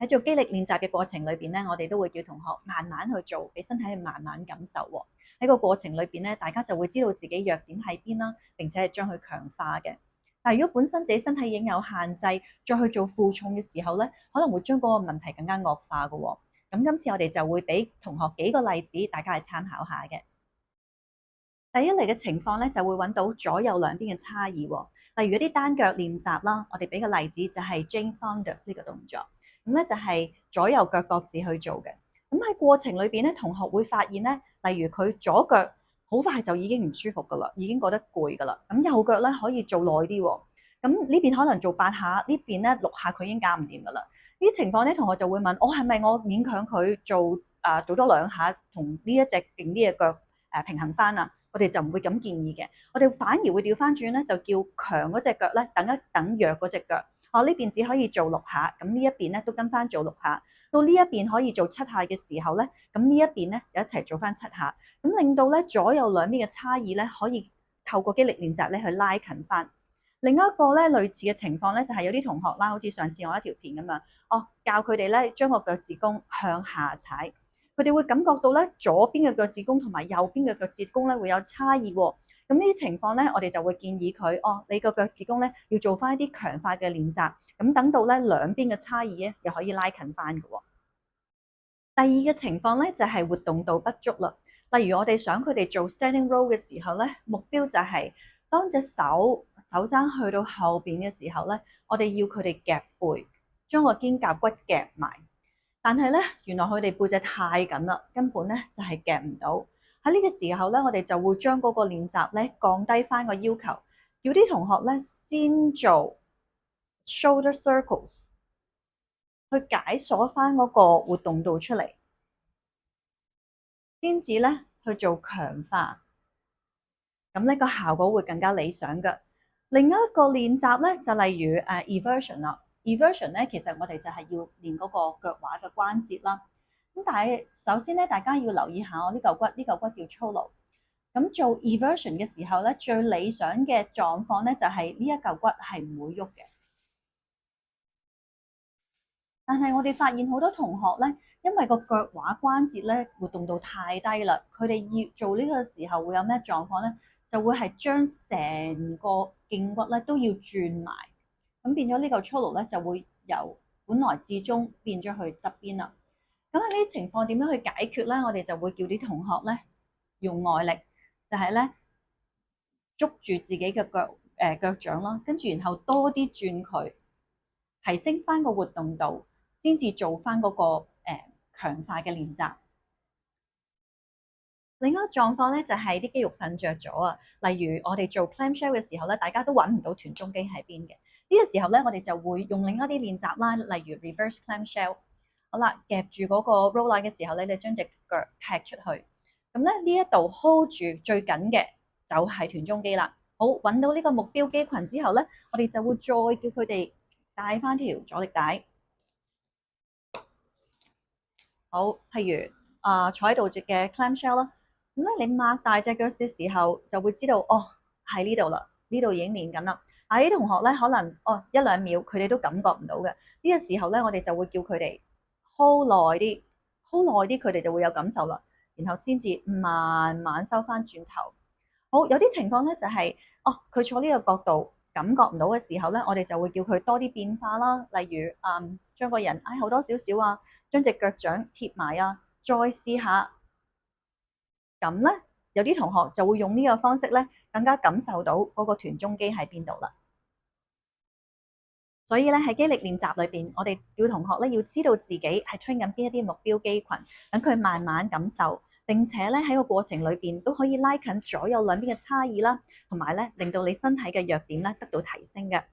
喺做肌力練習嘅過程裏邊咧，我哋都會叫同學慢慢去做，俾身體去慢慢感受喎。喺個過程裏邊咧，大家就會知道自己弱點喺邊啦，並且係將佢強化嘅。但係如果本身自己身體已經有限制，再去做負重嘅時候咧，可能會將嗰個問題更加惡化嘅喎。咁今次我哋就會俾同學幾個例子，大家去參考下嘅。第一嚟嘅情況咧，就會揾到左右兩邊嘅差異喎。例如一啲單腳練習啦，我哋俾個例子就係 Jane Fonda 呢個動作，咁咧就係左右腳各自去做嘅。咁喺過程裏邊咧，同學會發現咧，例如佢左腳好快就已經唔舒服噶啦，已經覺得攰噶啦。咁右腳咧可以做耐啲喎。咁呢邊可能做8下，呢邊咧6下，佢已經搞唔掂噶啦。呢啲情況咧，同學就會問：我係咪我勉強佢做多2下，同呢一隻勁啲嘅腳平衡翻啊？我哋就唔會咁建議嘅，我哋反而會調翻轉咧，就叫強嗰隻腳咧等一等弱嗰隻腳。我呢邊只可以做6下，咁呢一邊咧都跟翻做6下。到呢一邊可以做7下嘅時候咧，咁呢一邊咧就一齊做翻7下，咁令到咧左右兩邊嘅差異咧可以透過肌力練習咧去拉近翻。另一個咧類似嘅情況咧，就係有啲同學啦，好似上次我一條片咁樣，教佢哋咧將個腳趾公向下踩。佢哋會感覺到咧左邊嘅腳趾公同埋右邊嘅腳趾公咧會有差異喎。咁呢啲情況咧，我哋就會建議佢，你個腳趾公咧要做翻一啲強化嘅練習，咁等到咧兩邊嘅差異咧又可以拉近翻嘅。第二個情況咧就係活動度不足啦。例如我哋想佢哋做 standing row 嘅時候咧，目標就係當隻手踭去到後邊嘅時候咧，我哋要佢哋夾背，將個肩胛骨夾埋。但係咧，原來佢哋背脊太緊啦，根本咧就係夾唔到。喺呢個時候咧，我哋就會將嗰個練習咧降低翻個要求，叫啲同學咧先做 shoulder circles，去解鎖翻嗰個活動度出嚟，先至咧去做強化。咁呢個效果會更加理想嘅。另一個練習咧就例如eversion 啦。eversion 咧，其實我哋就係要練嗰個腳踝嘅關節啦。咁但係首先咧，大家要留意下我呢嚿骨，呢嚿骨叫 cholo。咁做 eversion 嘅時候咧，最理想嘅狀況咧就係呢一嚿骨係唔會喐嘅。但係我哋發現好多同學咧，因為個腳踝關節咧活動度太低啦，佢哋要做呢個時候會有咩狀況咧？就會係將成個頸骨咧都要轉埋。咁變咗呢個 cholo 咧就會由本來至中變咗去側邊啦。咁喺呢啲情況點樣去解決咧？我哋就會叫啲同學咧用外力，就係咧捉住自己嘅腳掌啦，跟住然後多啲轉佢，提升翻個活動度，先至做翻嗰個強化嘅練習。另一個狀況咧就係啲肌肉瞓着咗啊，例如我哋做 clamshell 嘅時候咧，大家都揾唔到臀中肌喺邊嘅。呢個時候咧，我哋就會用另一啲練習啦，例如 reverse clamshell。好啦，夾住嗰個 roller 嘅時候咧，你將隻腳踢出去。咁咧呢一度 hold 住最緊嘅就係臀中肌啦。好，揾到呢個目標肌群之後咧，我哋就會再叫佢哋帶翻條阻力帶。好，譬如坐喺度嘅 clamshell 啦。咁咧，你擘大隻腳嘅時候，就會知道喺呢度啦，呢度已經練緊啦。但係啲同學咧，可能1-2秒佢哋都感覺唔到嘅。呢個時候咧，我哋就會叫佢哋 hold 耐啲，hold 耐啲，佢哋就會有感受啦。然後先至慢慢收翻轉頭。好，有啲情況咧就係佢坐呢個角度感覺唔到嘅時候咧，我哋就會叫佢多啲變化啦。例如將個人挨後多少少啊，將隻腳掌貼埋啊，再試下。咁咧，有啲同學就會用呢個方式咧，更加感受到嗰個臀中肌喺邊度啦。所以咧，喺肌力練習裏邊，我哋叫同學咧要知道自己係 train 緊邊一啲目標肌群，等佢慢慢感受，並且咧喺個過程裏邊都可以拉近左右兩邊嘅差異啦，同埋咧令到你身體嘅弱點咧得到提升嘅。